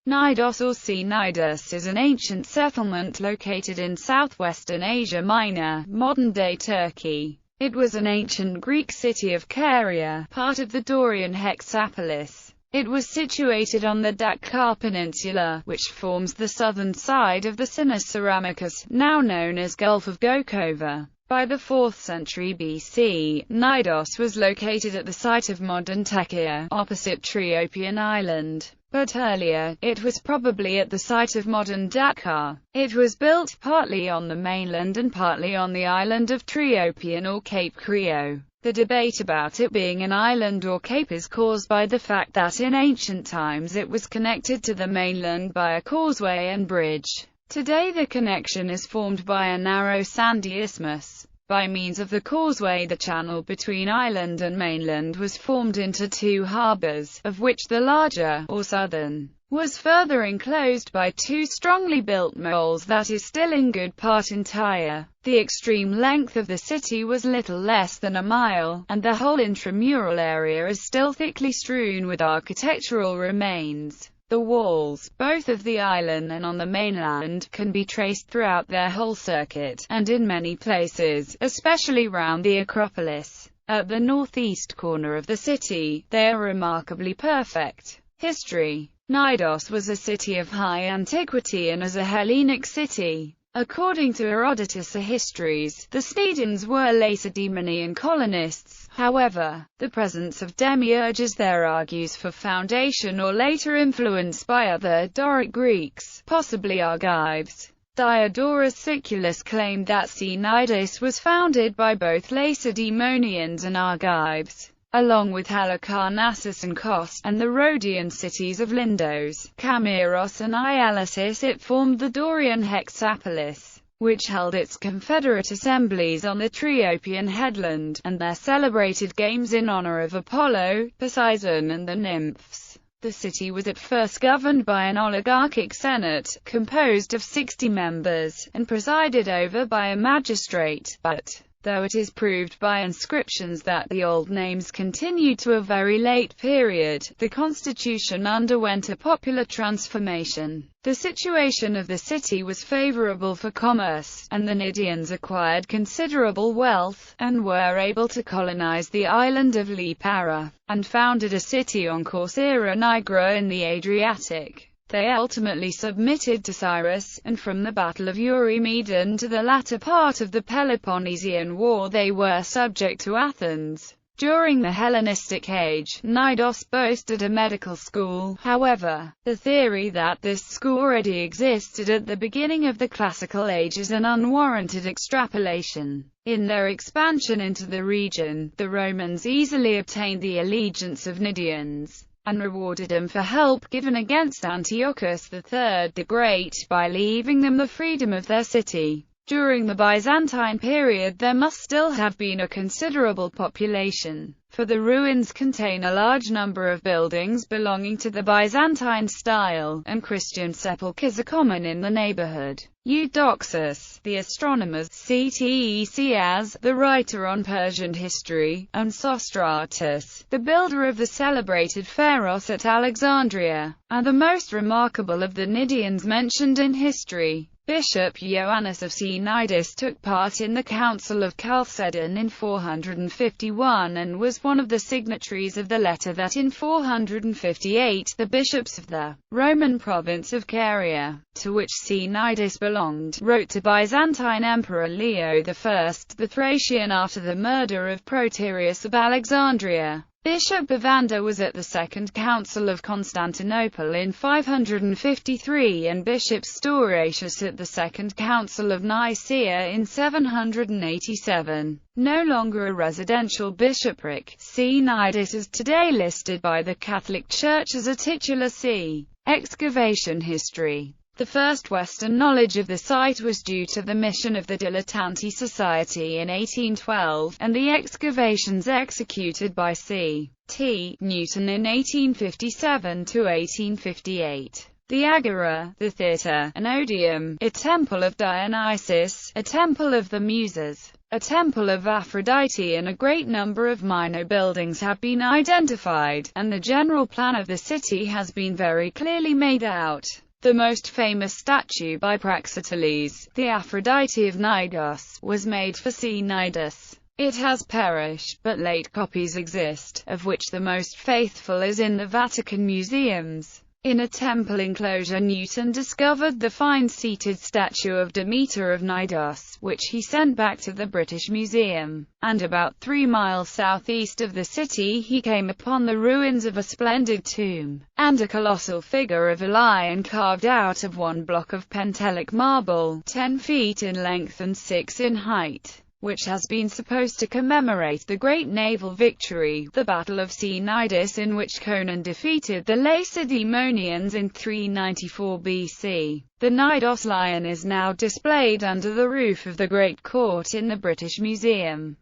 Knidos or Cnidus is an ancient settlement located in southwestern Asia Minor, modern-day Turkey. It was an ancient Greek city of Caria, part of the Dorian Hexapolis. It was situated on the Dakar Peninsula, which forms the southern side of the Sinus Ceramicus, now known as Gulf of Gokova. By the 4th century BC, Knidos was located at the site of modern Tekia, opposite Triopian Island. But earlier, it was probably at the site of modern Dakar. It was built partly on the mainland and partly on the island of Triopian or Cape Creo. The debate about it being an island or cape is caused by the fact that in ancient times it was connected to the mainland by a causeway and bridge. Today the connection is formed by a narrow sandy isthmus. By means of the causeway, the channel between island and mainland was formed into two harbours, of which the larger, or southern, was further enclosed by two strongly built moles that is still in good part entire. The extreme length of the city was little less than a mile, and the whole intramural area is still thickly strewn with architectural remains. The walls, both of the island and on the mainland, can be traced throughout their whole circuit, and in many places, especially round the Acropolis, at the northeast corner of the city, they are remarkably perfect. History. Knidos was a city of high antiquity and as a Hellenic city. According to Herodotus' histories, the Cnidians were Lacedaemonian colonists. However, the presence of demiurges there argues for foundation or later influence by other Doric Greeks, possibly Argives. Diodorus Siculus claimed that Cnidus was founded by both Lacedaemonians and Argives, along with Halicarnassus and Kos, and the Rhodian cities of Lindos, Camiros and Ialissus. It formed the Dorian Hexapolis, which held its confederate assemblies on the Triopian headland, and their celebrated games in honor of Apollo, Poseidon and the nymphs. The city was at first governed by an oligarchic senate, composed of 60 members, and presided over by a magistrate, but though it is proved by inscriptions that the old names continued to a very late period, the constitution underwent a popular transformation. The situation of the city was favorable for commerce, and the Cnidians acquired considerable wealth, and were able to colonize the island of Lipara, and founded a city on Corcyra Nigra in the Adriatic. They ultimately submitted to Cyrus, and from the Battle of Eurymedon to the latter part of the Peloponnesian War they were subject to Athens. During the Hellenistic Age, Knidos boasted a medical school. However, the theory that this school already existed at the beginning of the Classical Age is an unwarranted extrapolation. In their expansion into the region, the Romans easily obtained the allegiance of Cnidians, and rewarded them for help given against Antiochus III the Great, by leaving them the freedom of their city. During the Byzantine period there must still have been a considerable population, for the ruins contain a large number of buildings belonging to the Byzantine style, and Christian sepulchres are common in the neighborhood. Eudoxus, the astronomer, Ctesias, the writer on Persian history, and Sostratus, the builder of the celebrated Pharos at Alexandria, are the most remarkable of the Cnidians mentioned in history. Bishop Ioannis of Cnidus took part in the Council of Chalcedon in 451 and was one of the signatories of the letter that in 458 the bishops of the Roman province of Caria, to which Cnidus belonged, wrote to Byzantine Emperor Leo I the Thracian after the murder of Proterius of Alexandria. Bishop Evander was at the Second Council of Constantinople in 553 and Bishop Stauracius at the Second Council of Nicaea in 787. No longer a residential bishopric, Cnidus is today listed by the Catholic Church as a titular see. Excavation history. The first Western knowledge of the site was due to the mission of the Dilettanti Society in 1812, and the excavations executed by C.T. Newton in 1857–1858. The Agora, the theatre, an odeum, a temple of Dionysus, a temple of the Muses, A temple of Aphrodite and a great number of minor buildings have been identified, and the general plan of the city has been very clearly made out. The most famous statue by Praxiteles, the Aphrodite of Knidos, was made for Cnidus. It has perished, but late copies exist, of which the most faithful is in the Vatican museums. In a temple enclosure, Newton discovered the fine-seated statue of Demeter of Knidos, which he sent back to the British Museum, and about 3 miles southeast of the city he came upon the ruins of a splendid tomb, and a colossal figure of a lion carved out of one block of Pentelic marble, 10 feet in length and 6 in height, which has been supposed to commemorate the great naval victory, the Battle of Cnidus, in which Conon defeated the Lacedaemonians in 394 BC. The Knidos lion is now displayed under the roof of the Great Court in the British Museum.